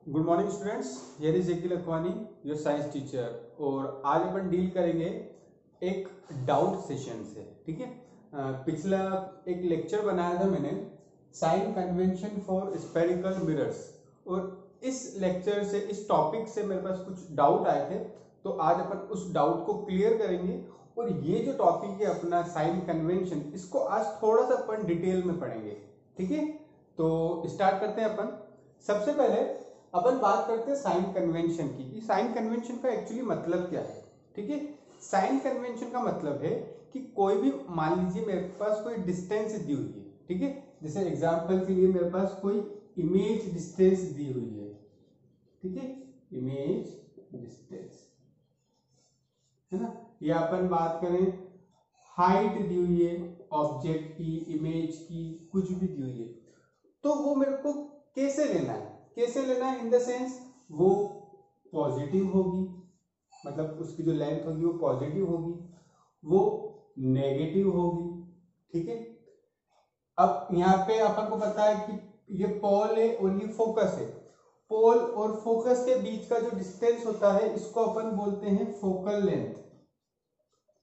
Good morning students, here is जेकी Lakhwani, your science teacher. और आज अपन डील करेंगे एक डाउट सेशन से। ठीक है, पिछला एक लेक्चर बनाया था मैंने, sign convention for spherical mirrors, और इस लेक्चर से, इस टॉपिक से मेरे पास कुछ डाउट आए थे, तो आज अपन उस डाउट को क्लियर करेंगे। और ये जो टॉपिक है अपना साइन कन्वेंशन, इसको आज थोड़ा सा अपन डिटेल में पढ़ेंगे। ठीक है, तो स्टार्ट करते हैं अपन। सबसे पहले अपन बात करते हैं साइन कन्वेंशन की, कि साइन कन्वेंशन का एक्चुअली मतलब क्या है। ठीक है, साइन कन्वेंशन का मतलब है कि कोई भी, मान लीजिए मेरे पास कोई डिस्टेंस दी हुई है। ठीक है, जैसे एग्जांपल के लिए मेरे पास कोई इमेज डिस्टेंस दी हुई है। ठीक है, इमेज डिस्टेंस है ना, या अपन बात करें हाइट दी हुई है ऑब्जेक्ट की, इमेज की, कुछ भी दी हुई है, तो वो मेरे को कैसे लेना है, कैसे लेना है इन द सेंस वो पॉजिटिव होगी, मतलब उसकी जो लेंथ होगी वो पॉजिटिव होगी, वो नेगेटिव होगी। ठीक है, अब यहाँ पे अपन को पता है कि ये पोल है और ये फोकस है। पोल और फोकस के बीच का जो डिस्टेंस होता है इसको अपन बोलते हैं फोकल लेंथ,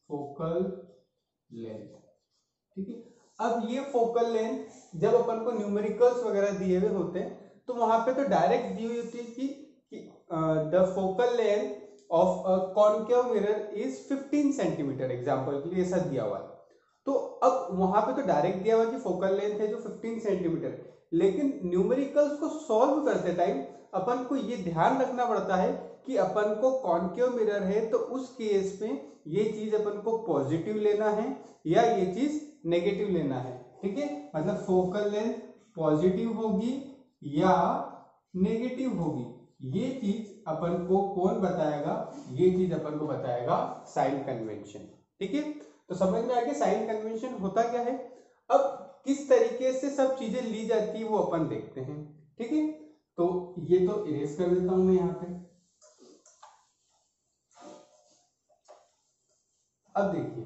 फोकल लेंथ। ठीक है, अब ये फोकल लेंथ जब अपन को न्यूमेरिकल्स वगैरह दिए हुए होते हैं तो वहां पे तो डायरेक्ट दी हुई होती है कि the focal length of a concave mirror is 15 centimetre, example के लिए ऐसा दिया हुआ है। तो अब वहां पे तो डायरेक्ट दिया हुआ कि फोकल लेंथ है जो 15 सेंटीमीटर, लेकिन न्यूमेरिकल्स को सॉल्व करते टाइम अपन को ये ध्यान रखना पड़ता है कि अपन को कॉनकेव मिरर है तो उस केस में ये चीज अपन को पॉजिटिव लेना है या ये चीज नेगेटिव लेना है। ठीक है, मतलब फोकल लेंथ पॉजिटिव होगी या नेगेटिव होगी, ये चीज अपन को कौन बताएगा, ये चीज अपन को बताएगा साइन कन्वेंशन। ठीक है, तो समझ में आ गया साइन कन्वेंशन होता क्या है। अब किस तरीके से सब चीजें ली जाती है वो अपन देखते हैं। ठीक है, तो ये तो इरेज कर देता हूं मैं यहाँ पे। अब देखिए,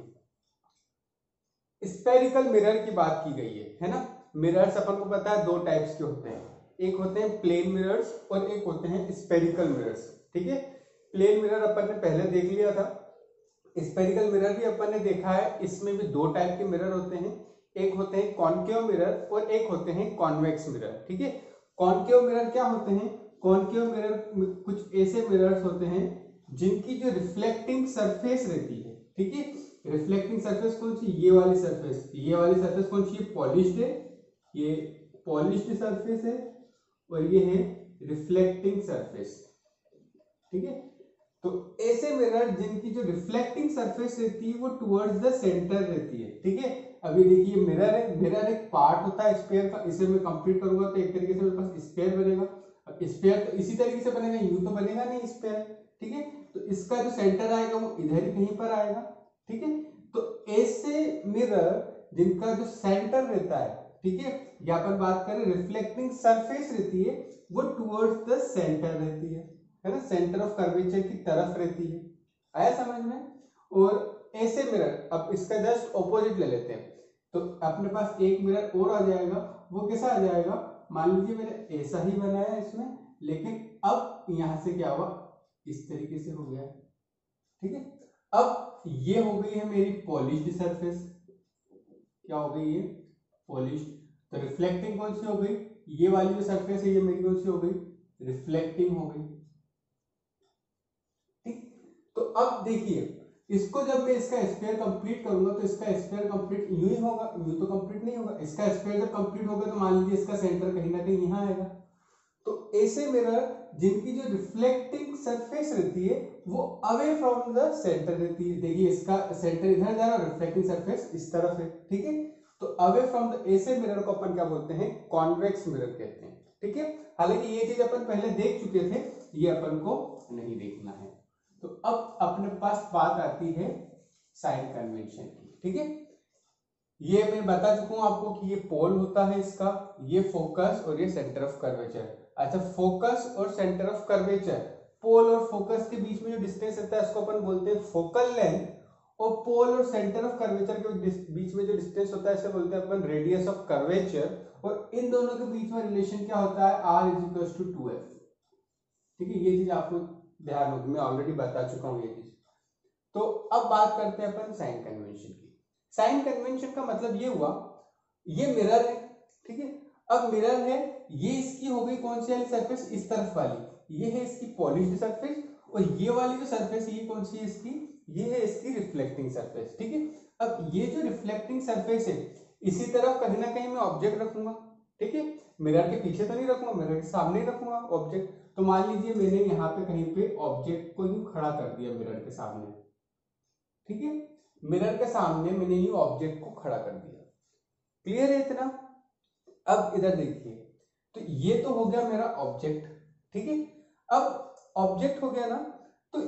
स्फेरिकल मिरर की बात की गई है ना। मिरर्स अपन को पता है दो टाइप्स के होते हैं, एक होते हैं प्लेन मिरर्स और एक होते हैं स्फेरिकल मिरर्स। ठीक है, प्लेन मिरर अपन ने पहले देख लिया था, स्फेरिकल मिरर भी अपन ने देखा है। इसमें भी दो टाइप के मिरर होते हैं, एक होते हैं कॉनकेव मिरर और एक होते हैं कॉन्वेक्स मिरर। ठीक है, कॉनकेव मिरर क्या होते हैं, कॉनकेव मिरर कुछ ऐसे मिरर्स होते हैं जिनकी जो रिफ्लेक्टिंग सरफेस रहती है। ठीक है, रिफ्लेक्टिंग सरफेस कौन सी, ये वाली सरफेस, ये वाली सरफेस कौन सी, पॉलिश्ड है, ये पॉलिश्ड सरफेस है, और ये है रिफ्लेक्टिंग सरफेस। ठीक है, तो ऐसे मिरर जिनकी जो रिफ्लेक्टिंग सरफेस रहती है वो टुवर्ड्स द सेंटर रहती है। ठीक है, अभी देखिए मिरर है, मिरर एक पार्ट होता है स्फीयर का, इसे मैं कंप्लीट करूंगा तो एक तरीके से मेरे पास स्फीयर बनेगा। अब स्फीयर तो इसी तरीके से बनेगा, यूं तो बनेगा नहीं स्फीयर। ठीक है, तो इसका जो सेंटर आएगा वो इधर ही कहीं पर आएगा। ठीक है, तो ऐसे मिरर जिनका जो सेंटर रहता है, ठीक है, या अपन बात करें रिफ्लेक्टिंग सरफेस रहती है, वो टुवर्ड्स द सेंटर रहती है ना, सेंटर ऑफ कर्वेचर की तरफ रहती है। आया समझ में। और ऐसे मिरर, अब इसका जस्ट ऑपोजिट ले लेते हैं, तो अपने पास एक मिरर और आ जाएगा, वो कैसा आ जाएगा, मान लीजिए मैंने ऐसा ही बनाया इसमें, लेकिन अब यहां से क्या हुआ, इस तरीके से हो गया। ठीक है, अब ये हो गई है मेरी पॉलिश्ड सरफेस, क्या हो गई ये, पॉलिश्ड। तो रिफ्लेक्टिंग कौन सी हो गई, ये वाली जो सरफेस है ये मेरी कौन सी हो गई, रिफ्लेक्टिंग हो गई। तो अब देखिए, इसको जब मैं इसका स्क्वायर कंप्लीट करूंगा तो इसका स्क्वायर कंप्लीट यूं ही होगा, यूं तो कंप्लीट नहीं होगा। इसका स्क्वायर जब कंप्लीट होगा तो मान लीजिए इसका सेंटर कहीं ना कहीं यहां आएगा। तो ऐसे मिरर जिनकी जो रिफ्लेक्टिंग सरफेस रहती है वो अवे फ्रॉम द सेंटर रहती है। देखिए इसका सेंटर इधर जा रहा है, रिफ्लेक्टिंग सरफेस इस तरफ है। ठीक है, तो अवे फ्रॉम द, ऐसे मिरर को अपन क्या बोलते हैं, कॉन्वेक्स मिरर कहते हैं। ठीक है, हालांकि ये चीज अपन पहले देख चुके थे, ये अपन को नहीं देखना है। तो अब अपने पास बात आती है साइन कन्वेंशन की। ठीक है, ये मैं बता चुका हूं आपको कि ये पोल होता है इसका, ये फोकस और ये सेंटर ऑफ कर्वेचर। अच्छा, फोकस और सेंटर ऑफ कर्वेचर, पोल और फोकस के बीच में जो डिस्टेंस रहता है उसको अपन बोलते हैं फोकल लेंथ, और पोल और सेंटर ऑफ कर्वेचर के बीच में जो डिस्टेंस होता है इसे बोलते हैं अपन रेडियस ऑफ कर्वेचर। और इन दोनों के बीच में रिलेशन क्या होता है, r = 2f। ठीक है, ये चीज आपको ध्यान होगी, मैं ऑलरेडी बता चुका हूँ ये चीज। तो अब बात करते हैं अपन साइन कन्वेंशन की। साइन कन्वेंशन का मतलब ये हुआ, ये मिरर है, ठीक है। अब मिरर है, ये इसकी हो गई कौन सी वाली सरफेस, इस तरफ वाली, ये है इसकी पॉलिश्ड सरफेस, और ये वाली जो सरफेस ये कौन सी है इसकी, ये है इसकी रिफ्लेक्टिंग सरफेस, ठीक है। अब ये जो रिफ्लेक्टिंग सरफेस है, इसी तरफ कहीं ना कहीं मैं ऑब्जेक्ट रखूंगा, ठीक है। मिरर के पीछे तो नहीं रखूंगा, मिरर के सामने ही रखूंगा ऑब्जेक्ट। तो मान लीजिए मैंने यहाँ पे कहीं पे ऑब्जेक्ट को यूं खड़ा कर दिया मिरर के सामने, ठीक है। मिरर के सामने मैंने ये ऑब्जेक्ट को खड़ा कर दिया, क्लियर है इतना। अब इधर देखिए, तो ये तो हो गया मेरा ऑब्जेक्ट, ठीक है। अब ऑब्जेक्ट हो गया ना, तो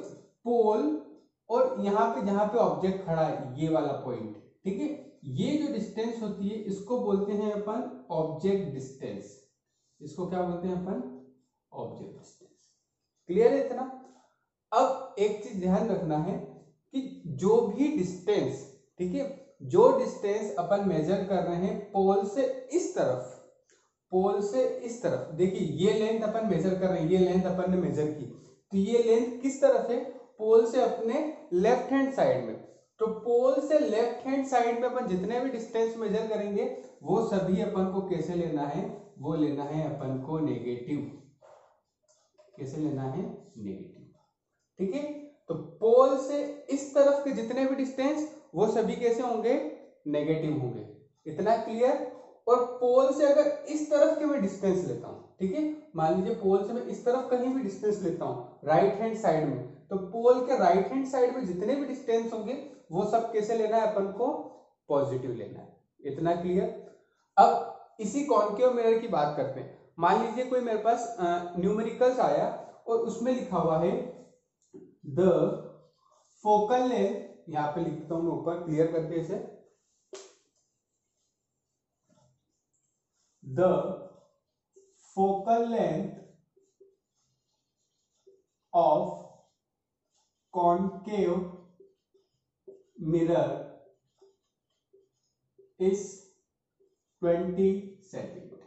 पोल और यहाँ पे जहां पे ऑब्जेक्ट खड़ा है ये वाला पॉइंट, ठीक है, ये जो डिस्टेंस होती है इसको बोलते हैं अपन ऑब्जेक्ट डिस्टेंस। इसको क्या बोलते हैं अपन, ऑब्जेक्ट डिस्टेंस, क्लियर है इतना। अब एक चीज ध्यान रखना है कि जो भी डिस्टेंस, ठीक है, जो डिस्टेंस अपन मेजर कर रहे हैं पोल से इस तरफ, पोल से इस तरफ, देखिए ये लेंथ अपन मेजर कर रहे हैं, ये लेंथ अपन ने मेजर की, तो ये लेंथ किस तरफ है, पोल से अपने लेफ्ट हैंड साइड में। तो पोल से लेफ्ट हैंड साइड में अपन जितने भी डिस्टेंस मेजर करेंगे वो सभी अपन को कैसे लेना है, वो लेना है अपन को नेगेटिव, कैसे लेना है, नेगेटिव, ठीक है। तो पोल से इस तरफ के जितने भी डिस्टेंस वो सभी कैसे होंगे, नेगेटिव होंगे, इतना क्लियर। और पोल से अगर इस तरफ के मैं डिस्टेंस लेता हूं, ठीक है, मान लीजिए पोल से मैं इस तरफ कहीं भी डिस्टेंस लेता हूं राइट हैंड साइड में, तो पोल के राइट हैंड साइड में जितने भी डिस्टेंस होंगे वो सब कैसे लेना है अपन को, पॉजिटिव लेना है, इतना क्लियर। अब इसी कॉन्केव मिरर की बात करते हैं। मान लीजिए कोई मेरे पास न्यूमेरिकल्स आया और उसमें लिखा हुआ है द फोकल लेंथ, यहां पे लिखता हूं मैं ऊपर क्लियर करके इसे, the focal length of concave mirror is 20 centimetre,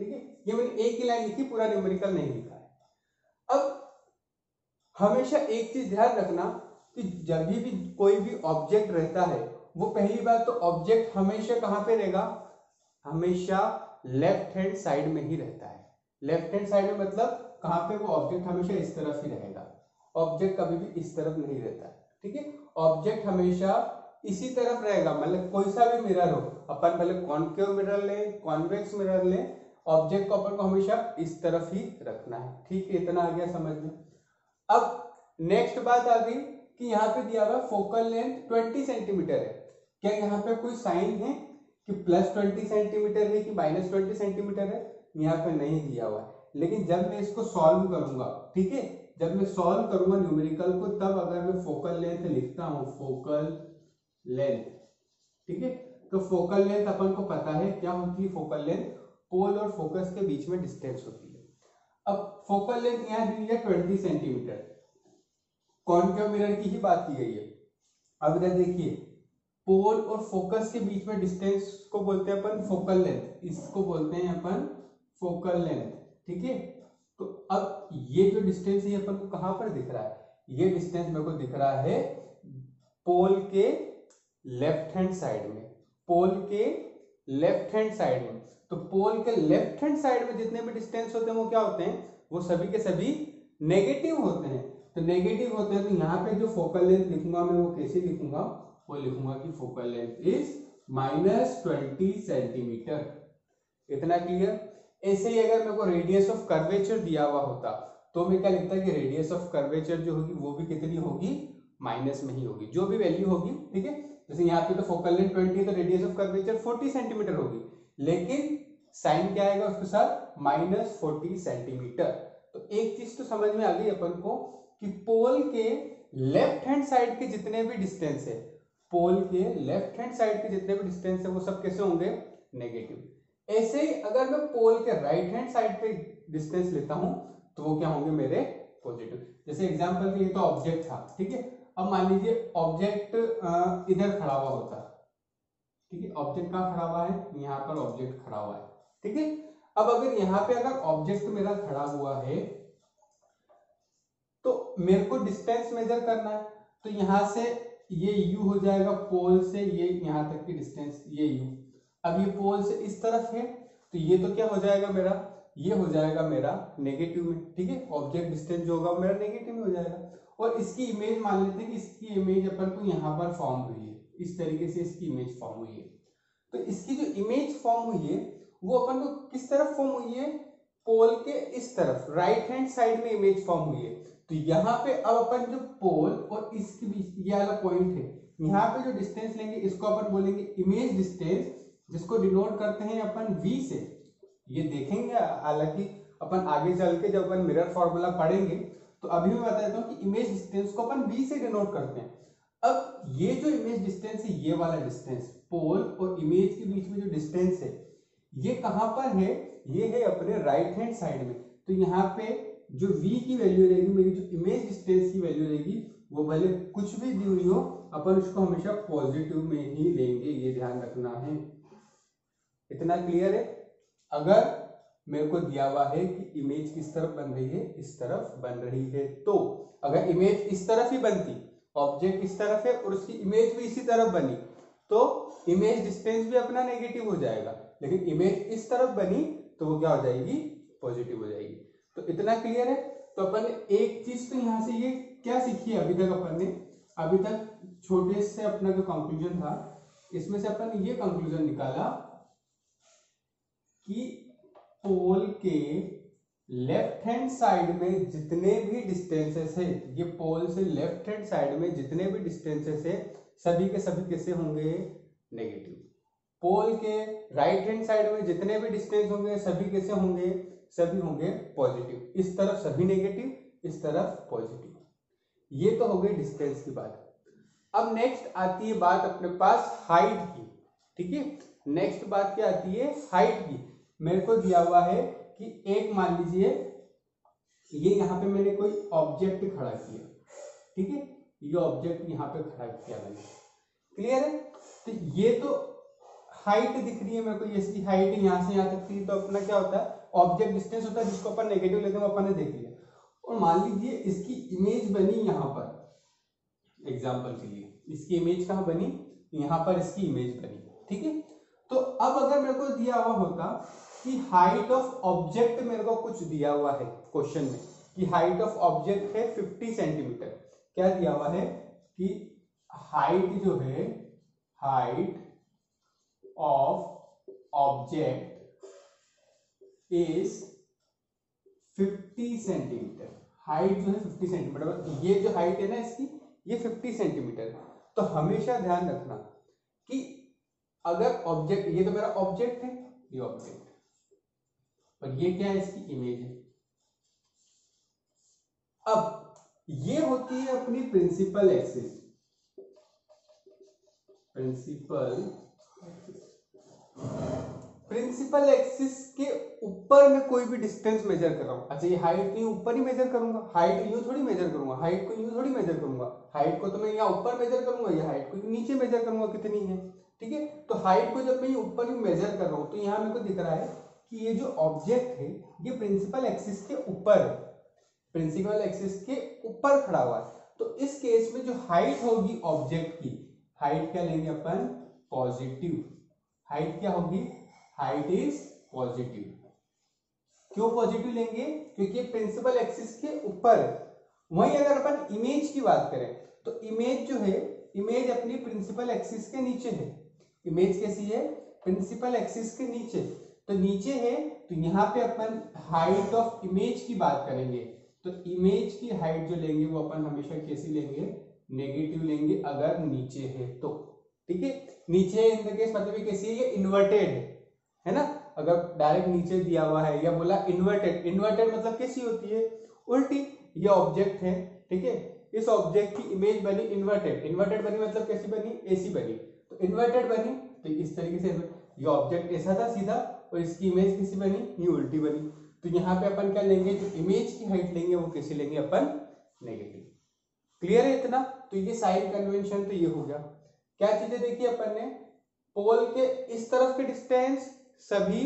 ठीक है। ये मैंने एक ही लाइन लिखी, पूरा न्यूमेरिकल नहीं लिखा है। अब हमेशा एक चीज ध्यान रखना कि जब भी कोई भी ऑब्जेक्ट रहता है, वो पहली बात तो ऑब्जेक्ट हमेशा कहां पे रहेगा, हमेशा लेफ्ट हैंड साइड में ही रहता है। लेफ्ट हैंड साइड में मतलब कहां पे, वो ऑब्जेक्ट हमेशा इस तरफ ही रहेगा, ऑब्जेक्ट कभी भी इस तरफ नहीं रहता है, ठीक है। ऑब्जेक्ट हमेशा इसी तरफ रहेगा, मतलब कोई सा भी मिरर हो, अपन पहले कॉन्केव मिरर ले, कॉन्वेक्स मिरर ले, ऑब्जेक्ट को अपन को हमेशा इस तरफ ही रखना है, ठीक है। इतना आ गया समझ में। अब नेक्स्ट बात आ गई कि यहाँ पे दिया हुआ फोकल लेंथ 20 सेंटीमीटर है, क्या यहाँ पे कोई साइन है कि +20 सेंटीमीटर है कि -20 सेंटीमीटर है, यहाँ पे नहीं दिया हुआ है। लेकिन जब मैं इसको सॉल्व करूंगा, ठीक है, जब मैं सॉल्व करूंगा न्यूमेरिकल को, तब अगर मैं फोकल लेंथ लिखता हूं, फोकल लेंथ, ठीक है, तो फोकल लेंथ अपन को पता है क्या होती है, फोकल लेंथ पोल और फोकस के बीच में डिस्टेंस होती है। अब फोकल लेंथ यहाँ दी है 20 सेंटीमीटर, कॉन्केव मिरर की ही बात की गई है। अब इधर देखिए, पोल और फोकस के बीच में डिस्टेंस को बोलते हैं अपन फोकल लेंथ, इसको बोलते हैं अपन फोकल लेंथ, ठीक है। तो अब ये जो डिस्टेंस है अपन को कहां पर दिख रहा है, ये डिस्टेंस मेरे को दिख रहा है पोल के लेफ्ट हैंड साइड में, पोल के लेफ्ट हैंड साइड में। तो पोल के लेफ्ट हैंड साइड में जितने भी डिस्टेंस होते हैं वो क्या होते हैं, वो सभी के सभी नेगेटिव होते हैं। तो नेगेटिव होते हैं, तो यहाँ पे जो फोकल लेंथ लिखूंगा मैं, वो कैसे लिखूंगा, वो लिखूंगा कि फोकल लेंथ इज -20 सेंटीमीटर, इतना क्लियर। ऐसे ही अगर मेरे को रेडियस ऑफ कर्वेचर दिया हुआ होता, तो मैं क्या लिखता कि रेडियस ऑफ कर्वेचर जो होगी वो भी कितनी होगी, माइनस में ही होगी, जो भी वैल्यू होगी, ठीक है। जैसे यहाँ पे तो फोकल लेंथ 20 है, तो रेडियस ऑफ कर्वेचर 40 सेंटीमीटर होगी, लेकिन साइन क्या आएगा उसके साथ, -40 सेंटीमीटर। तो एक चीज तो समझ में आ गई अपन को कि पोल के लेफ्ट हैंड साइड के जितने भी डिस्टेंस है, पोल के लेफ्ट हैंड साइड के जितने भी डिस्टेंस है वो सब कैसे होंगे, नेगेटिव। ऐसे ही अगर मैं पोल के राइट हैंड साइड पे डिस्टेंस लेता हूं तो वो क्या होंगे, मेरे पॉजिटिव। जैसे एग्जांपल के लिए तो ऑब्जेक्ट था, ठीक है। अब मान लीजिए ऑब्जेक्ट इधर खड़ा हुआ होता, ठीक है, ऑब्जेक्ट कहां खड़ा हुआ है, यहाँ पर ऑब्जेक्ट खड़ा हुआ है, ठीक है। अब अगर यहाँ पे अगर ऑब्जेक्ट मेरा खड़ा हुआ है मेरे को डिस्टेंस मेजर करना है, तो यहाँ से ये u हो जाएगा पोल से ये यहाँ तक की डिस्टेंस, ये u। अब ये पोल से इस तरफ है, तो ये तो क्या हो जाएगा मेरा, ये हो जाएगा मेरा नेगेटिव में, ठीक है। ऑब्जेक्ट डिस्टेंस जो होगा मेरा नेगेटिव में हो जाएगा। और इसकी इमेज मान लेते हैं कि इसकी इमेज अपन को यहाँ पर फॉर्म हुई है, इस तरीके से इसकी इमेज फॉर्म हुई है। तो इसकी जो इमेज फॉर्म हुई है वो अपन को किस तरफ फॉर्म हुई है, पोल के इस तरफ राइट हैंड साइड में इमेज फॉर्म हुई है। तो यहाँ पे अब अपन जो पोल और इसके बीच ये वाला पॉइंट है, यहाँ पे जो डिस्टेंस लेंगे इसको अपन बोलेंगे इमेज डिस्टेंस, जिसको डिनोट करते हैं अपन v से। ये देखेंगे हालांकि अपन आगे चल के जब अपन मिरर फॉर्मूला पढ़ेंगे, तो अभी मैं बता देता हूँ कि इमेज डिस्टेंस को अपन v से डिनोट करते हैं। अब ये जो इमेज डिस्टेंस है, ये वाला डिस्टेंस पोल और इमेज के बीच में जो डिस्टेंस है, ये कहां पर है, ये है अपने राइट हैंड साइड में। तो यहाँ पे जो v की वैल्यू रहेगी, मेरी जो इमेज डिस्टेंस की वैल्यू रहेगी, वो भले कुछ भी दी हुई हो, अपन उसको हमेशा पॉजिटिव में ही लेंगे, ये ध्यान रखना है। इतना क्लियर है। अगर मेरे को दिया हुआ है कि इमेज किस तरफ बन रही है, इस तरफ बन रही है, तो अगर इमेज इस तरफ ही बनती, ऑब्जेक्ट इस तरफ है और उसकी इमेज भी इसी तरफ बनी, तो इमेज डिस्टेंस भी अपना नेगेटिव हो जाएगा। लेकिन इमेज इस तरफ बनी तो वो क्या हो जाएगी, पॉजिटिव हो जाएगी। तो इतना क्लियर है। तो अपन ने एक चीज तो यहाँ से ये क्या सीखी है अभी तक, अपन ने अभी तक छोटे से अपना जो कंक्लूजन था, इसमें से अपन ने ये कंक्लूजन निकाला कि पोल के लेफ्ट हैंड साइड में जितने भी डिस्टेंसेस है, ये पोल से लेफ्ट हैंड साइड में जितने भी डिस्टेंसेस है, सभी के सभी कैसे होंगे, नेगेटिव। पोल के राइट हैंड साइड में जितने भी डिस्टेंस होंगे, सभी कैसे होंगे, सभी होंगे पॉजिटिव। इस तरफ सभी नेगेटिव, इस तरफ पॉजिटिव। ये तो हो गई डिस्टेंस की बात। अब नेक्स्ट आती है बात अपने पास हाइट की, ठीक है। नेक्स्ट बात क्या आती है, हाइट की। मेरे को दिया हुआ है कि एक मान लीजिए ये यहाँ पे मैंने कोई ऑब्जेक्ट खड़ा किया, ठीक है, ये ऑब्जेक्ट यहाँ पे खड़ा किया मैंने, क्लियर है। तो ये तो हाइट दिख रही है मेरे को, ये इसकी हाइट यहाँ से यहाँ तक थी। तो अपना क्या होता है, ऑब्जेक्ट डिस्टेंस होता है, जिसको अपन नेगेटिव लेते हैं, वो अपन ने देख लिया। और मान लीजिए इसकी इमेज बनी यहाँ पर, एग्जाम्पल के लिए इसकी इमेज कहाँ बनी, यहाँ पर इसकी इमेज बनी, ठीक है। तो अब अगर मेरे को दिया हुआ होता कि हाइट ऑफ ऑब्जेक्ट, मेरे को कुछ दिया हुआ है क्वेश्चन में कि हाइट ऑफ ऑब्जेक्ट है 50 सेंटीमीटर, क्या दिया हुआ है कि हाइट जो है, height of object is 50 centimetre, height जो है 50 सेंटीमीटर, ये जो हाइट है ना इसकी, ये 50 सेंटीमीटर। तो हमेशा ध्यान रखना कि अगर ऑब्जेक्ट, ये तो मेरा ऑब्जेक्ट है, ये ऑब्जेक्ट, और ये क्या है, इसकी इमेज है। अब ये होती है अपनी प्रिंसिपल एक्सिस, प्रिंसिपल एक्सिस के ऊपर मैं कोई भी डिस्टेंस मेजर कर रहा हूं। अच्छा, ये हाइट को ऊपर ही मेजर करूंगा, हाइट यूं थोड़ी मेजर करूंगा, हाइट को यूं थोड़ी मेजर करूंगा, हाइट को तो मैं यहाँ ऊपर मेजर करूंगा, ये हाइट को नीचे मेजर करूंगा कितनी है, ठीक है। तो हाइट को जब मैं ऊपर ही मेजर कर रहा हूं, तो यहाँ मेरे को दिख रहा है कि ये जो ऑब्जेक्ट है ये प्रिंसिपल एक्सिस के ऊपर है, प्रिंसिपल एक्सिस के ऊपर खड़ा हुआ है। तो इस केस में जो हाइट होगी ऑब्जेक्ट की, हाइट क्या लेंगे अपन, पॉजिटिव। हाइट क्या होगी, हाइट इज पॉजिटिव। क्यों पॉजिटिव लेंगे, क्योंकि प्रिंसिपल एक्सिस के ऊपर है। वहीं अगर अपन इमेज की बात करें, तो इमेज जो है, इमेज अपनी प्रिंसिपल एक्सिस के नीचे है। इमेज कैसी है, प्रिंसिपल एक्सिस के नीचे, तो नीचे है, तो यहाँ पे अपन हाइट ऑफ इमेज की बात करेंगे। तो इमेज की हाइट जो लेंगे वो अपन हमेशा कैसी लेंगे, नेगेटिव लेंगे, अगर नीचे है तो, ठीक है। नीचे इन द केस मतलब कैसी है, ये इन्वर्टेड है ना। अगर डायरेक्ट नीचे दिया हुआ है या बोला इन्वर्टेड, इन्वर्टेड मतलब कैसी होती है, उल्टी। ये ऑब्जेक्ट है, ठीक है, इस ऑब्जेक्ट की इमेज बनी इन्वर्टेड, इन्वर्टेड बनी मतलब कैसी बनी, ऐसी बनी। तो इन्वर्टेड बनी तो इस तरीके से, ये ऑब्जेक्ट ऐसा था सीधा, और इसकी इमेज कैसी बनी, ये उल्टी बनी। तो यहाँ पे अपन क्या लेंगे, जो इमेज की हाइट लेंगे वो कैसे लेंगे अपन, नेगेटिव। क्लियर है इतना। तो ये साइन कन्वेंशन तो ये हो गया। क्या चीजें देखी अपन ने, पोल के इस तरफ के डिस्टेंस सभी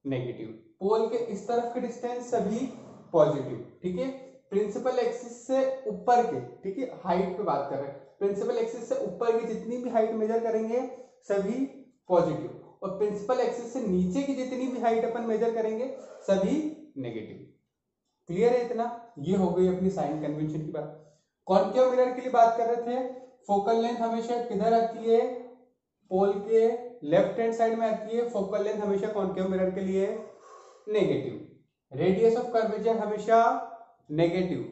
नेगेटिव, पोल के इस तरफ के डिस्टेंस सभी पॉजिटिव, ठीक है। प्रिंसिपल एक्सिस से ऊपर के, ठीक है, हाइट पे बात कर रहे हैं, प्रिंसिपल एक्सिस से ऊपर की जितनी भी हाइट मेजर करेंगे सभी पॉजिटिव, और प्रिंसिपल एक्सिस से नीचे की जितनी भी हाइट अपन मेजर करेंगे सभी नेगेटिव। क्लियर है इतना? ये हो गई अपनी साइन कन्वेंशन की बात। कॉन्केव मिरर के लिए बात कर रहे थे, फोकल लेंथ हमेशा किधर आती है, पोल के लेफ्ट हैंड साइड में आती है, फोकल लेंथ हमेशा कॉन्केव मिरर के लिए नेगेटिव, रेडियस ऑफ कर्वेचर हमेशा नेगेटिव,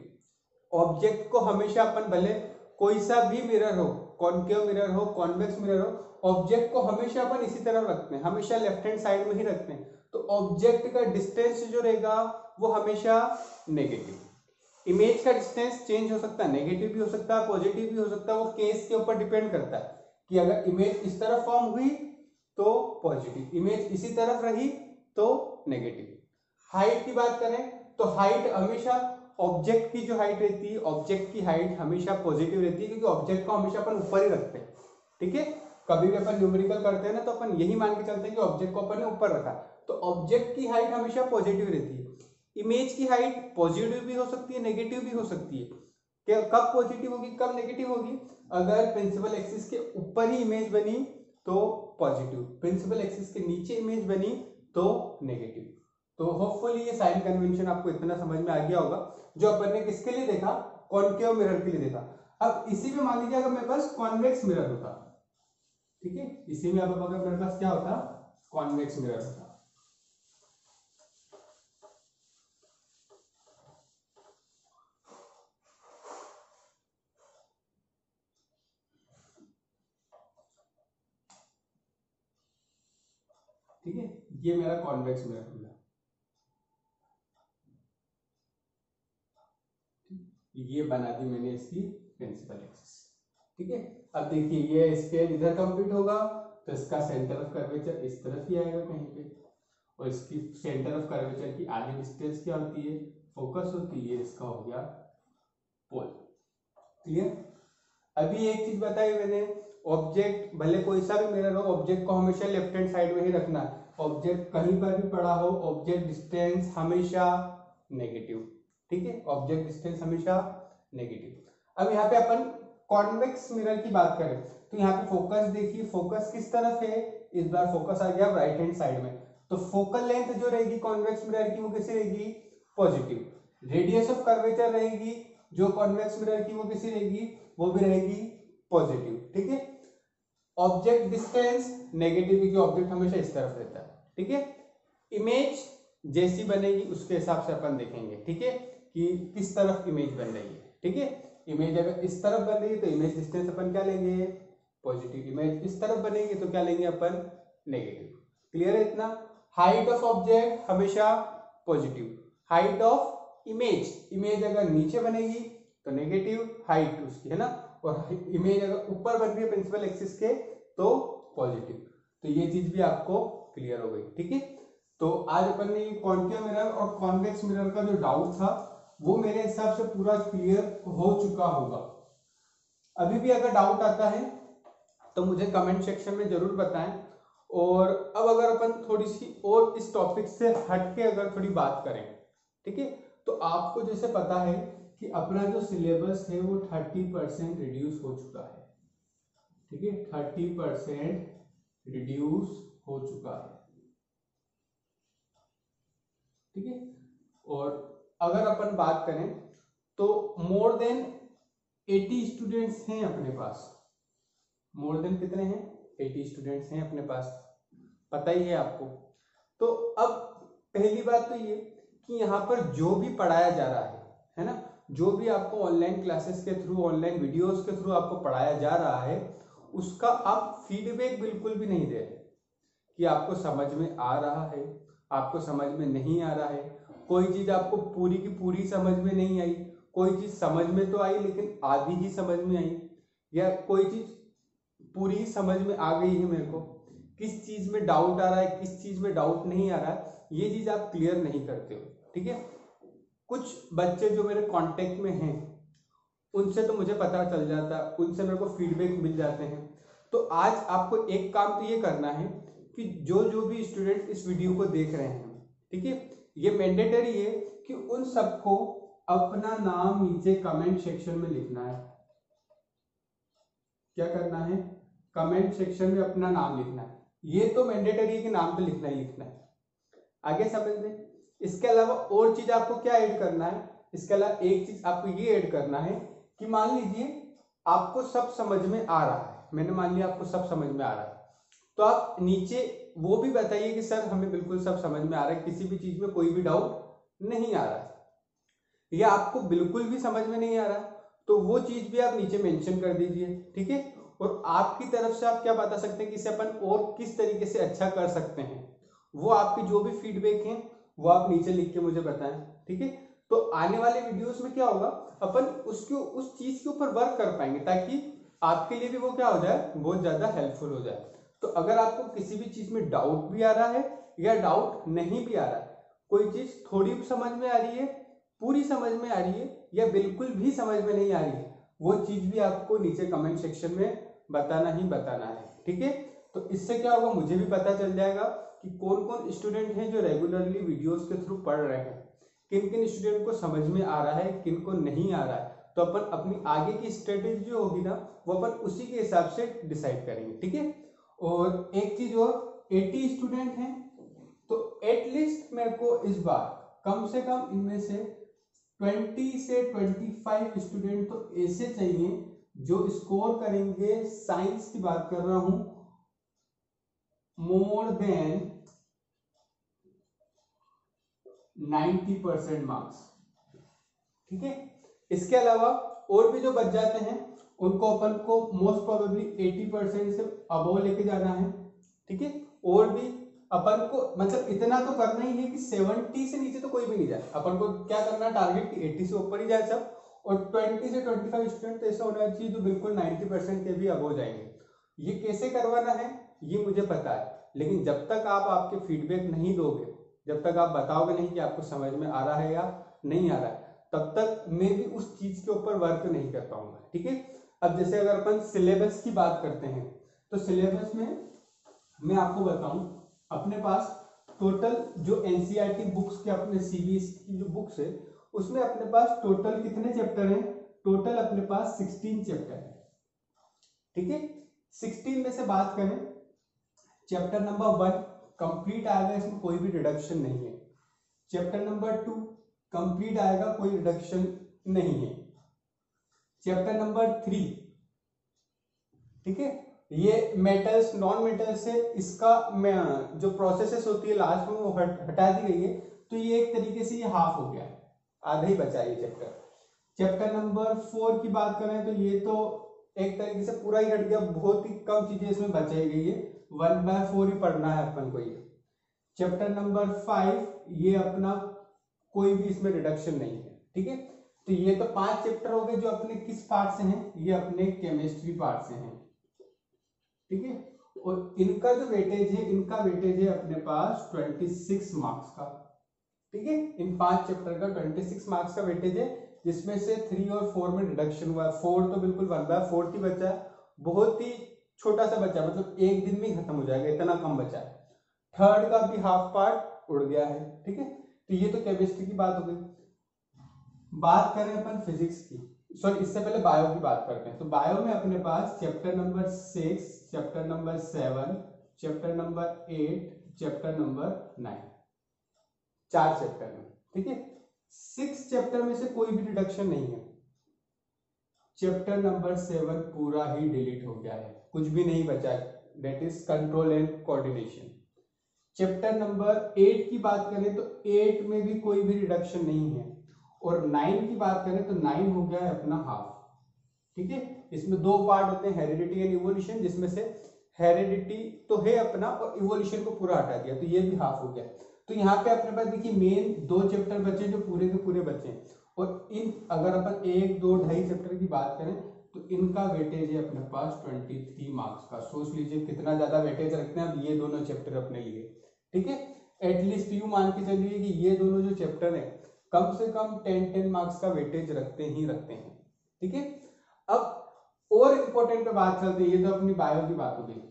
ऑब्जेक्ट को हमेशा अपन भले कोई सा भी मिरर हो, कॉन्केव मिरर हो कॉन्वेक्स मिरर हो, ऑब्जेक्ट को हमेशा अपन इसी तरफ रखते हैं, हमेशा लेफ्ट हैंड साइड में ही रखते हैं, तो ऑब्जेक्ट का डिस्टेंस जो रहेगा वो हमेशा नेगेटिव। इमेज का डिस्टेंस चेंज हो सकता है, नेगेटिव भी हो सकता है, पॉजिटिव भी हो सकता है, वो केस के ऊपर डिपेंड करता है कि अगर इमेज इस तरफ फॉर्म हुई तो पॉजिटिव, इमेज इसी तरफ रही तो नेगेटिव। हाइट की बात करें तो हाइट हमेशा ऑब्जेक्ट की जो हाइट रहती है, ऑब्जेक्ट की हाइट हमेशा पॉजिटिव रहती है, क्योंकि ऑब्जेक्ट को हमेशा अपन ऊपर ही रखते हैं, ठीक है। कभी भी अपन न्यूमेरिकल करते हैं ना तो अपन यही मान के चलते हैं कि ऑब्जेक्ट को अपन ने ऊपर रखा, तो ऑब्जेक्ट की हाइट हमेशा पॉजिटिव रहती है। इमेज की हाइट पॉजिटिव भी हो सकती है, नेगेटिव भी हो सकती है। कब पॉजिटिव होगी कब नेगेटिव होगी? अगर प्रिंसिपल एक्सिस के ऊपर ही इमेज बनी तो पॉजिटिव, प्रिंसिपल एक्सिस के नीचे इमेज बनी तो नेगेटिव। तो होपफुली ये साइन कन्वेंशन आपको इतना समझ में आ गया होगा, जो अपन ने किसके लिए देखा, कॉन्केव मिरर के लिए देखा। अब इसी में मान लीजिए अगर मेरे पास कॉन्वेक्स मिरर होता, ठीक है, इसी में अब अगर मेरे पास क्या होता, कॉन्वेक्स मिरर होता, ठीक है, ये मेरा कॉन्वेक्स मिरर हो गया, ये बना दी मैंने इसकी प्रिंसिपल एक्सिस, ठीक है। अब देखिए ये स्केल इधर कंप्लीट होगा तो इसका सेंटर ऑफ कर्वेचर इस तरफ ही आएगा कहीं पे, और इसकी सेंटर ऑफ कर्वेचर की आधी डिस्टेंस क्या होती है, फोकस होती है, इसका हो गया पोल। क्लियर? अभी एक चीज बताई मैंने, ऑब्जेक्ट भले कोई सा भी मिरर हो, ऑब्जेक्ट को हमेशा लेफ्ट हैंड साइड में ही रखना है, ऑब्जेक्ट कहीं पर भी पड़ा हो ऑब्जेक्ट डिस्टेंस हमेशा नेगेटिव, ठीक है, ऑब्जेक्ट डिस्टेंस हमेशा नेगेटिव। अब यहाँ पे अपन कॉन्वेक्स मिरर की बात करें तो यहाँ पे फोकस देखिए, फोकस किस तरफ है, इस बार फोकस आ गया राइट हैंड साइड में, तो फोकल लेंथ जो रहेगी कॉन्वेक्स मिरर की वो कैसी रहेगी, पॉजिटिव। रेडियस ऑफ कर्वेचर रहेगी जो कॉन्वेक्स मिरर की वो कैसी रहेगी, वो भी रहेगी पॉजिटिव, ठीक है। ऑब्जेक्ट डिस्टेंस नेगेटिव, क्योंकि ऑब्जेक्ट हमेशा इस तरफ रहता है, ठीक है। इमेज जैसी बनेगी उसके हिसाब से अपन देखेंगे, ठीक है, कि किस तरफ इमेज बन रही है, ठीक है। इमेज अगर इस तरफ बन रही है तो इमेज डिस्टेंस अपन क्या लेंगे, पॉजिटिव। इमेज इस तरफ बनेगी तो क्या लेंगे अपन, नेगेटिव। क्लियर है इतना? हाइट ऑफ ऑब्जेक्ट हमेशा positive, height of image, image अगर नीचे बनेगी तो नेगेटिव हाइट उसकी, है ना, और इमेज अगर ऊपर बन रही है प्रिंसिपल एक्सिस के तो पॉजिटिव। तो ये चीज भी आपको क्लियर हो गई, ठीक है। तो आज अपन ने कॉन्केव मिरर और कॉन्वेक्स मिरर का जो डाउट था वो मेरे हिसाब से पूरा क्लियर हो चुका होगा। अभी भी अगर डाउट आता है तो मुझे कमेंट सेक्शन में जरूर बताएं। और अब अगर अपन थोड़ी सी और इस टॉपिक से हट के अगर थोड़ी बात करें, ठीक है, तो आपको जैसे पता है कि अपना जो सिलेबस है वो 30% रिड्यूस हो चुका है, ठीक है, 30% रिड्यूस हो चुका है, ठीक है। और अगर अपन बात करें तो मोर देन 80 स्टूडेंट्स हैं अपने पास, मोर देन कितने हैं, 80 स्टूडेंट्स हैं अपने पास, पता ही है आपको। तो अब पहली बात तो ये कि यहाँ पर जो भी पढ़ाया जा रहा है ना, जो भी आपको ऑनलाइन क्लासेस के थ्रू, ऑनलाइन वीडियोस के थ्रू आपको पढ़ाया जा रहा है, उसका आप फीडबैक बिल्कुल भी नहीं दे रहे कि आपको समझ में आ रहा है, आपको समझ में नहीं आ रहा है, कोई चीज आपको पूरी की पूरी समझ में नहीं आई, कोई चीज समझ में तो आई लेकिन आधी ही समझ में आई, या कोई चीज पूरी ही समझ में आ गई है मेरे को, किस चीज में डाउट आ रहा है, किस चीज में डाउट नहीं आ रहा है, ये चीज आप क्लियर नहीं करते हो, ठीक है। कुछ बच्चे जो मेरे कांटेक्ट में हैं उनसे तो मुझे पता चल जाता है, उनसे मेरे को फीडबैक मिल जाते हैं। तो आज आपको एक काम तो ये करना है कि जो जो भी स्टूडेंट इस वीडियो को देख रहे हैं, ठीक है, ये मैंडेटरी है कि उन सबको अपना नाम नीचे कमेंट सेक्शन में लिखना है। क्या करना है? कमेंट सेक्शन में अपना नाम लिखना है। ये तो मैंडेटरी है कि नाम तो लिखना ही लिखना है। आगे समझ लें। इसके अलावा और चीज आपको क्या ऐड करना है? इसके अलावा एक चीज आपको ये ऐड करना है कि मान लीजिए आपको सब समझ में आ रहा है, मैंने मान लिया आपको सब समझ में आ रहा है, तो आप नीचे वो भी बताइए कि सर हमें बिल्कुल सब समझ में आ रहा है, किसी भी चीज में कोई भी डाउट नहीं आ रहा है, या आपको बिल्कुल भी समझ में नहीं आ रहा है तो वो चीज भी आप नीचे मेंशन कर दीजिए। ठीक है, और आपकी तरफ से आप क्या बता सकते हैं कि इसे अपन और किस तरीके से अच्छा कर सकते हैं, वो आपकी जो भी फीडबैक है वो आप नीचे लिख के मुझे बताएं। ठीक है, तो आने वाले वीडियोस में क्या होगा, अपन उस चीज के ऊपर वर्क कर पाएंगे ताकि आपके लिए भी वो क्या हो जाए, बहुत ज्यादा हेल्पफुल हो जाए। तो अगर आपको किसी भी चीज में डाउट भी आ रहा है या डाउट नहीं भी आ रहा है, कोई चीज थोड़ी समझ में आ रही है, पूरी समझ में आ रही है, या बिल्कुल भी समझ में नहीं आ रही है, वो चीज भी आपको नीचे कमेंट सेक्शन में बताना ही बताना है। ठीक है, तो इससे क्या होगा, मुझे भी पता चल जाएगा कि कौन कौन स्टूडेंट हैं जो रेगुलरली वीडियोस के थ्रू पढ़ रहे हैं, किन किन स्टूडेंट को समझ में आ रहा है, किन को नहीं आ रहा है। तो अपन अपनी आगे की स्ट्रेटेजी जो होगी ना, वो अपन उसी के हिसाब से डिसाइड करेंगे। ठीक है, और एक चीज और, 80 स्टूडेंट हैं तो एटलीस्ट मेरे को इस बार कम से कम इनमें से 20 से 25 स्टूडेंट तो ऐसे चाहिए जो स्कोर करेंगे, साइंस की बात कर रहा हूं, मोर देन 90% मार्क्स। ठीक है, इसके अलावा और भी जो बच जाते हैं उनको अपन को मोस्ट प्रोबेबली 80% से अबव लेके जाना है। ठीक है, और भी अपन को मतलब इतना तो करना ही है कि 70 से नीचे तो कोई भी नहीं जाए। अपन को क्या करना, टारगेट की 80 से ऊपर ही जाए सब, और 20 से 25 स्टूडेंट तो ऐसा होना चाहिए जो बिल्कुल 90% के भी अबव जाएंगे। ये कैसे करवाना है ये मुझे पता है, लेकिन जब तक आप आपके फीडबैक नहीं दोगे, जब तक आप बताओगे नहीं कि आपको समझ में आ रहा है या नहीं आ रहा है, तब तक मैं भी उस चीज के ऊपर वर्क नहीं कर पाऊंगा। ठीक है, अब जैसे अगर अपन सिलेबस की बात करते हैं तो सिलेबस में मैं आपको बताऊं, अपने पास टोटल जो एनसीईआरटी बुक्स के अपने सीबीएसई की जो बुक्स है उसमें अपने पास टोटल कितने चैप्टर हैं, टोटल अपने पास 16 चैप्टर है। ठीक है, 16 में से बात करें, चैप्टर नंबर 1 कंप्लीट आएगा, इसमें कोई भी रिडक्शन नहीं है। चैप्टर नंबर 2 कंप्लीट आएगा, कोई रिडक्शन नहीं है। चैप्टर नंबर 3, ठीक है, ये मेटल्स नॉन मेटल्स से इसका जो प्रोसेसेस होती है लास्ट में वो हटा दी गई है, तो ये एक तरीके से ये हाफ हो गया, आधा ही बचा ये चैप्टर। चैप्टर नंबर 4 की बात करें तो ये तो एक तरीके से पूरा ही हट गया, बहुत ही कम चीजें इसमें बचाई गई है, 1/4 ही पढ़ना है अपन को ये। चैप्टर नंबर 5 ये अपना कोई भी इसमें रिडक्शन नहीं है। ठीक है, तो ये तो 5 चैप्टर हो गए जो अपने किस पार्ट से हैं, ये अपने केमिस्ट्री पार्ट से हैं। ठीक है, और इनका जो वेटेज है, इनका वेटेज है अपने पास 26 मार्क्स का। ठीक है, इन 5 चैप्टर का 26 मार्क्स का वेटेज है, जिसमें से 3 और 4 में रिडक्शन हुआ है। 4 तो बिल्कुल 1/4 ही बचा, बहुत ही छोटा सा बचा, मतलब एक दिन में खत्म हो जाएगा, इतना कम बचा है। थर्ड का भी हाफ पार्ट उड़ गया है। ठीक है, तो ये तो केमिस्ट्री की बात हो गई। बात करें अपन फिजिक्स की, सॉरी इससे पहले बायो की बात करते हैं। तो बायो में अपने पास chapter number 6, chapter number 7, chapter number 8, chapter number 9, 4 chapter है। ठीक है, 6 चैप्टर में से कोई भी रिडक्शन नहीं है। चैप्टर नंबर 7 पूरा ही डिलीट हो गया है, कुछ भी नहीं बचा है, that is control and coordination. Chapter number 8 की बात करें तो 8 में भी कोई भी रिडक्शन नहीं है, और 9 की बात करें तो 9 हो गया है अपना हाफ। ठीक है, इसमें 2 पार्ट होते हैं, हेरिडिटी एंड इवोल्यूशन, जिसमें से हेरिडिटी तो है अपना और इवोल्यूशन को पूरा हटा दिया, तो ये भी हाफ हो गया। तो यहाँ पे अपने पास देखिए मेन 2 चैप्टर बचे जो पूरे के पूरे बचे, और इन अगर अपन 1, 2, 2.5 चैप्टर की बात करें तो इनका वेटेज है अपने पास 23 मार्क्स का। सोच लीजिए कितना ज्यादा वेटेज रखते हैं अब ये दोनों चैप्टर अपने लिए। ठीक है, एटलीस्ट यू मान के चलिए कि ये दोनों जो चैप्टर है कम से कम 10 मार्क्स का वेटेज रखते हैं। ठीक है, अब और इंपॉर्टेंट पे बात चलते हैं, ये तो अपनी बायो की बात हो गई।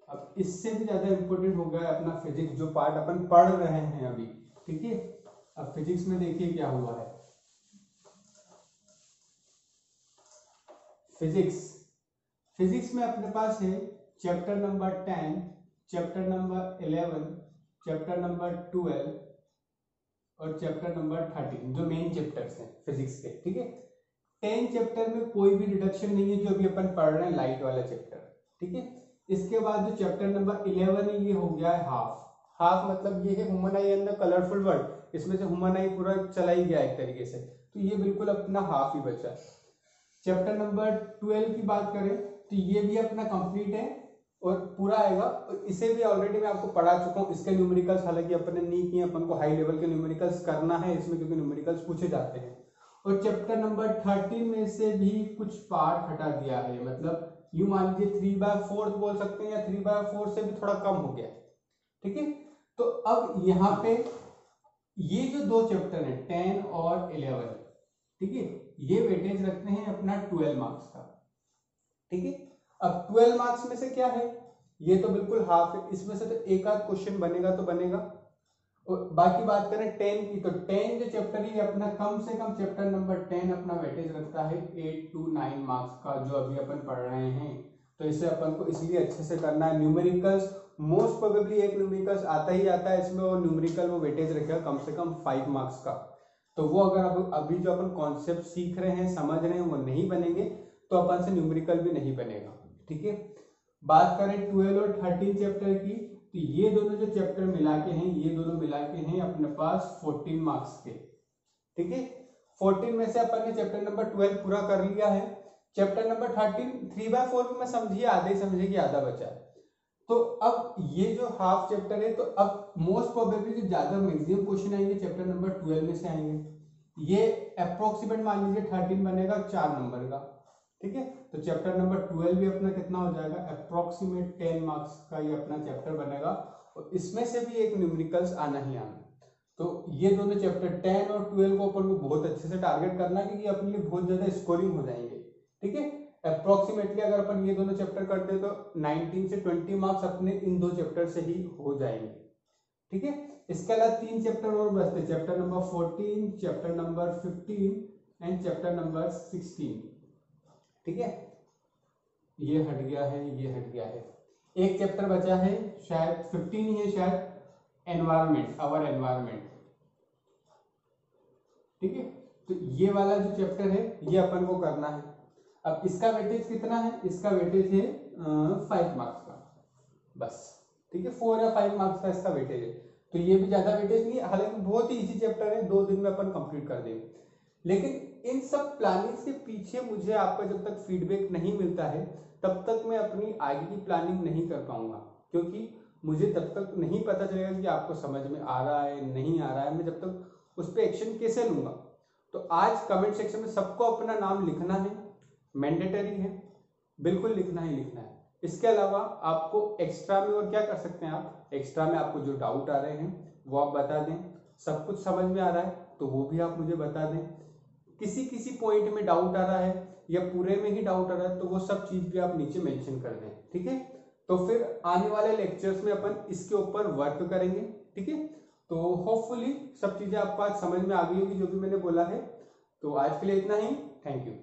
अब इससे भी ज्यादा इंपॉर्टेंट हो गया अपना फिजिक्स, जो पार्ट अपन पढ़ रहे हैं अभी। ठीक है, अब फिजिक्स में देखिए क्या हुआ है। फिजिक्स। फिजिक्स में अपने पास है chapter number 10, chapter number 11, chapter number 12 और चैप्टर नंबर 13, जो मेन चैप्टर्स हैं फिजिक्स के। ठीक है, 10 चैप्टर में कोई भी डिडक्शन नहीं है, जो अभी अपन पढ़ रहे हैं लाइट वाला चैप्टर। ठीक है, इसके बाद जो चैप्टर नंबर 11 है ये हो गया है हाफ। हाफ मतलब ये है human I and the colourful world, इसमें से ह्यूमन आई पूरा चला ही गया एक तरीके से, तो ये बिल्कुल अपना हाफ ही बचा। चैप्टर नंबर 12 की बात करें तो ये भी अपना कंप्लीट है और पूरा आएगा, और इसे भी ऑलरेडी मैं आपको पढ़ा चुका हूँ। इसके न्यूमेरिकल्स हालांकि अपन ने नहीं किए, अपन को हाई लेवल के न्यूमेरिकल्स करना है इसमें, क्योंकि न्यूमेरिकल्स पूछे जाते हैं। और चैप्टर नंबर 13 में से भी कुछ पार्ट हटा दिया है, मतलब यूं मान लीजिए 3/4 बोल सकते हैं, या 3/4 से भी थोड़ा कम हो गया। ठीक है, तो अब यहाँ पे ये जो दो चैप्टर है 10 और 11, ठीक है, ये वेटेज रखते हैं अपना 12 मार्क्स का। ठीक है, अब 12 मार्क्स में से क्या है, ये तो बिल्कुल हाफ है, इसमें से तो एक आध क्वेश्चन बनेगा तो बनेगा। और बाकी बात करें 10 की, तो 10 जो चैप्टर है अपना कम से कम चैप्टर नंबर 10 अपना वेटेज रखता है 8 to 9 मार्क्स का, जो अभी अपन पढ़ रहे हैं। तो इसे अपन को इसलिए अच्छे से करना है। न्यूमेरिकल्स मोस्ट प्रोबेबली एक न्यूमेरिकल्स आता ही आता है इसमें, और न्यूमेरिकल वो वेटेज रखेगा कम से कम 5 मार्क्स का। तो वो अगर अब अभी जो अपन कॉन्सेप्ट सीख रहे हैं, समझ रहे हैं, वो नहीं बनेंगे तो अपन से न्यूमेरिकल भी नहीं बनेगा। ठीक है, बात करें 12 और 13 चैप्टर की, तो ये दोनों जो चैप्टर मिला के हैं, ये दोनों मिला के हैं अपने पास 14 मार्क्स के। ठीक है, 14 में से अपन ने चैप्टर नंबर 12 पूरा कर लिया है। चैप्टर नंबर 13 3/4 में समझिए आधा ही समझिए कि आधा बचा है। तो अब ये जो हाफ चैप्टर है, तो अब मोस्ट प्रोबेबली जो ज्यादा मैक्सिमम क्वेश्चन आएंगे चैप्टर नंबर 12 में से आएंगे। ये अप्रोक्सीमेट मान लीजिए 13 बनेगा 4 नंबर का। ठीक है, तो चैप्टर नंबर 12 भी अपना कितना हो जाएगा, अप्रोक्सीमेट 10 मार्क्स का ये अपना चैप्टर बनेगा, और इसमें से भी एक न्यूमेरिकल्स आना ही आना। तो ये दोनों चैप्टर 10 और 12 को अपन को बहुत अच्छे से टारगेट करना है, क्योंकि अपने लिए बहुत ज्यादा स्कोरिंग हो जाएंगे। ठीक है, अप्रोक्सीमेटली अगर अपन ये दोनों चैप्टर करते हैं तो 19 से 20 मार्क्स अपने इन दो चैप्टर से ही हो जाएंगे। ठीक है, इसके अलावा 3 चैप्टर और बचते, chapter number 14, chapter number 15 and chapter number 16। ठीक है, ये हट गया है, ये हट गया है। एक चैप्टर बचा है, शायद 15 ही है शायद, एनवायरमेंट, आवर एनवायरमेंट। ठीक है, तो ये वाला जो चैप्टर है ये अपन को करना है। अब इसका वेटेज कितना है, इसका वेटेज है 5 मार्क्स का बस। ठीक है, 4 या 5 मार्क्स का इसका वेटेज है, तो ये भी ज्यादा वेटेज नहीं है। हालांकि बहुत ही इजी चैप्टर है, 2 दिन में अपन कंप्लीट कर देंगे। लेकिन इन सब प्लानिंग के पीछे मुझे आपका जब तक फीडबैक नहीं मिलता है, तब तक मैं अपनी आगे की प्लानिंग नहीं कर पाऊंगा, क्योंकि मुझे तब तक नहीं पता चलेगा कि आपको समझ में आ रहा है नहीं आ रहा है, मैं जब तक उस पर एक्शन कैसे लूंगा। तो आज कमेंट सेक्शन में सबको अपना नाम लिखना है, मैंडेटरी है, बिल्कुल लिखना ही लिखना है। इसके अलावा आपको एक्स्ट्रा में और क्या कर सकते हैं, आप एक्स्ट्रा में आपको जो डाउट आ रहे हैं वो आप बता दें। सब कुछ समझ में आ रहा है तो वो भी आप मुझे बता दें। किसी किसी पॉइंट में डाउट आ रहा है या पूरे में ही डाउट आ रहा है तो वो सब चीज भी आप नीचे मेंशन कर दें। ठीक है, तो फिर आने वाले लेक्चर्स में अपन इसके ऊपर वर्क करेंगे। ठीक है, तो होपफुली सब चीजें आपको आज समझ में आ गई होगी जो भी मैंने बोला है। तो आज के लिए इतना ही, थैंक यू।